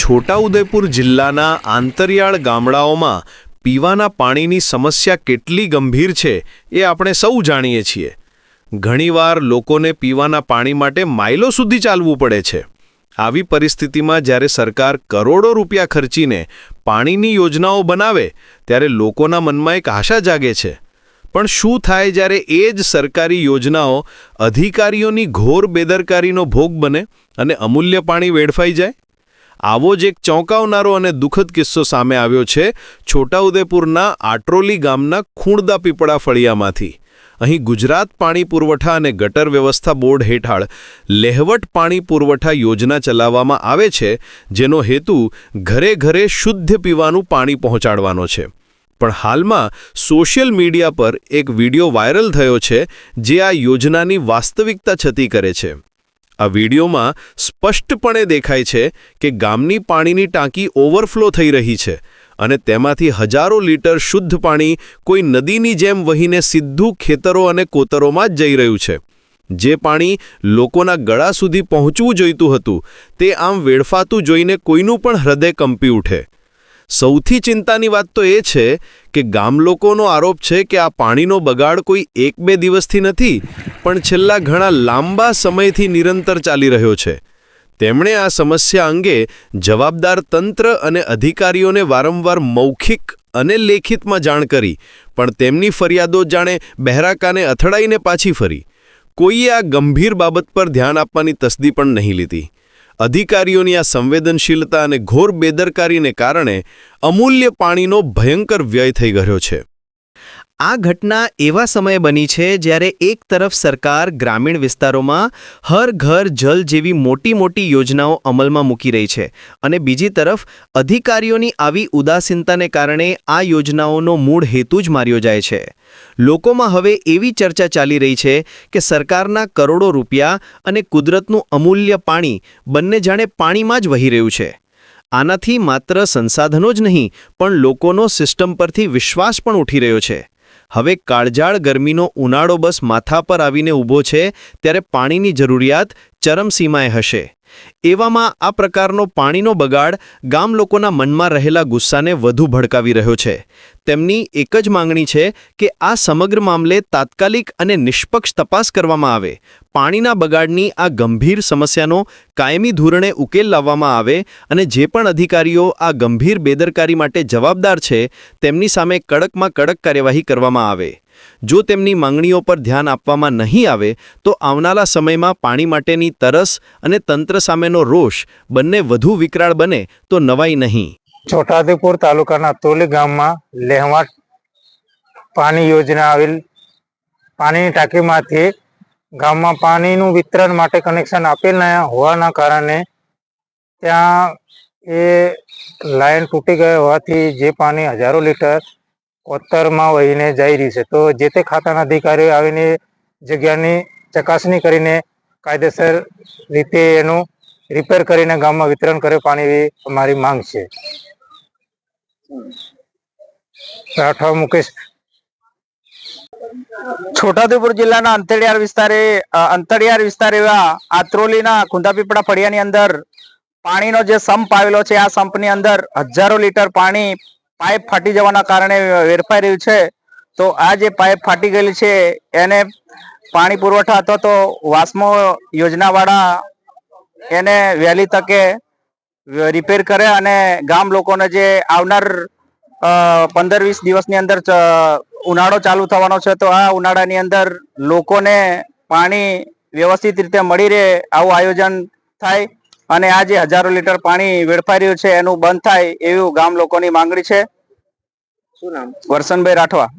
છોટાઉદેપુર જિલ્લાના આંતરિયાળ ગામડાઓમાં પીવાના પાણીની સમસ્યા કેટલી ગંભીર છે એ આપણે સૌ જાણીએ છીએ। ઘણીવાર લોકોને પીવાના પાણી માટે માઇલો સુધી ચાલવું પડે છે। આવી પરિસ્થિતિમાં જ્યારે સરકાર કરોડો રૂપિયા ખર્ચીને પાણીની યોજનાઓ બનાવે ત્યારે લોકોના મનમાં એક આશા જાગે છે। પણ શું થાય જ્યારે એ જ સરકારી યોજનાઓ અધિકારીઓની ઘોર બેદરકારીનો ભોગ બને અને અમૂલ્ય પાણી વેડફાઈ જાય? આવો જ એક ચોંકાવનારો અને દુઃખદ કિસ્સો સામે આવ્યો છે છોટાઉદેપુરના આટ્રોલી ગામના ખૂણદા પીપળા ફળિયામાંથી। અહીં ગુજરાત પાણી પુરવઠા અને ગટર વ્યવસ્થા બોર્ડ હેઠળ લેહવટ પાણી પુરવઠા યોજના ચલાવવામાં આવે છે, જેનો હેતુ ઘરે ઘરે શુદ્ધ પીવાનું પાણી પહોંચાડવાનો છે। પણ હાલમાં સોશિયલ મીડિયા પર એક વિડિયો વાયરલ થયો છે જે આ યોજનાની વાસ્તવિકતા છતી કરે છે। આ વિડિયોમાં સ્પષ્ટપણે દેખાય છે કે ગામની પાણીની ટાંકી ઓવરફ્લો થઈ રહી છે અને તેમાંથી હજારો લીટર શુદ્ધ પાણી કોઈ નદીની જેમ વહીને સીધું ખેતરો અને કોતરોમાં જ જઈ રહ્યું છે। જે પાણી લોકોના ગળા સુધી પહોંચવું જોઈતું હતું તે આમ વેડફાતું જોઈને કોઈનું પણ હૃદય કંપી ઉઠે। સૌથી ચિંતાની વાત તો એ છે કે ગામ લોકોનો આરોપ છે કે આ પાણીનો બગાડ કોઈ 1-2 દિવસથી નથી, પણ છેલ્લા ઘણા લાંબા સમયથી નિરંતર ચાલી રહ્યો છે। તેમણે આ સમસ્યા અંગે જવાબદાર તંત્ર અને અધિકારીઓને વારંવાર મૌખિક અને લેખિતમાં જાણ કરી, પણ તેમની ફરિયાદો જાણે બહેરા કાને અથડાઈને પાછી ફરી। કોઈએ આ ગંભીર બાબત પર ધ્યાન આપવાની તસ્દી પણ નહીં લીધી। અધિકારીઓની આ સંવેદનશીલતા અને ઘોર બેદરકારીને કારણે અમૂલ્ય પાણીનો ભયંકર વ્યય થઈ ગયો છે। આ ઘટના એવા સમયે બની છે જ્યારે એક તરફ સરકાર ગ્રામીણ વિસ્તારોમાં હર ઘર જલ જેવી મોટી મોટી યોજનાઓ અમલમાં મૂકી રહી છે અને બીજી તરફ અધિકારીઓની આવી ઉદાસીનતાને કારણે આ યોજનાઓનો મૂળ હેતુ જ માર્યો જાય છે। લોકોમાં હવે એવી ચર્ચા ચાલી રહી છે કે સરકારના કરોડો રૂપિયા અને કુદરતનું અમૂલ્ય પાણી બંને જાણે પાણીમાં જ વહી રહ્યું છે। આનાથી માત્ર સંસાધનો જ નહીં પણ લોકોનો સિસ્ટમ પરથી વિશ્વાસ પણ ઉઠી રહ્યો છે। હવે કાળઝાળ ગરમીનો ઉનાળો બસ માથા પર આવીને ઊભો છે ત્યારે પાણીની જરૂરિયાત ચરમસીમાએ હશે। એવામાં આ પ્રકારનો પાણીનો બગાડ ગામ લોકોના મનમાં રહેલા ગુસ્સાને વધુ ભડકાવી રહ્યો છે। તેમની એક જ માંગણી છે કે આ સમગ્ર મામલે તાત્કાલિક અને નિષ્પક્ષ તપાસ કરવામાં આવે, પાણીના બગાડની આ ગંભીર સમસ્યાનો કાયમી ધોરણે ઉકેલ લાવવામાં આવે અને જે પણ અધિકારીઓ આ ગંભીર બેદરકારી માટે જવાબદાર છે તેમની સામે કડકમાં કડક કાર્યવાહી કરવામાં આવે। જો તેમની માંગણીઓ પર ધ્યાન આપવામાં નહીં આવે તો આવનારા સમયમાં પાણી માટેની તરસ અને તંત્ર સામેનો રોષ બંને વધુ વિકરાળ બને તો નવાઈ નહીં। છોટાઉદેપુર તાલુકાના આટ્રોલી ગામમાં લેહવટ પાણી યોજના આવેલ પાણીની ટાંકીમાંથી ગામમાં પાણીનું વિતરણ માટે કનેક્શન આપેલ ન હોવાના કારણે ત્યાં એ લાઈન તૂટી ગઈ હોવાથી જે પાણી હજારો લીટર કોતરમાં વહીને જઈ રહી છે, તો જે તે ખાતાના અધિકારીઓ આવીને જગ્યાની ચકાસણી કરીને કાયદેસર રીતે એનું રિપેર કરીને ગામમાં વિતરણ કરે પાણી, એવી અમારી માંગ છે। રાઠવા મુકેશ। છોટાઉદેપુર જિલ્લાના અંતરિયાળ વિસ્તાર એવા આટ્રોલીના ખૂંદાપીપળા ફળિયાની અંદર પાણીનો જે સંપ આવેલો છે, આ સંપની અંદર હજારો લીટર પાણી પાઇપ ફાટી જવાના કારણે વેડફાઈ રહ્યું છે। તો આ જે પાઇપ ફાટી ગયેલી છે એને પાણી પુરવઠા અથવા તો વાસ્મો યોજનાવાળા એને વહેલી તકે રિપેર કરે અને ગામ લોકોને જે આવનાર 15-20 દિવસની અંદર ઉનાળો ચાલુ થવાનો છે, તો આ ઉનાળાની અંદર લોકોને પાણી વ્યવસ્થિત રીતે મળી રહે આવું આયોજન થાય અને આ જે હજારો લીટર પાણી વેડફાઈ રહ્યું છે એનું બંધ થાય એવું ગામ લોકોની માંગણી છે। શું નામ? વરસનભાઈ રાઠવા।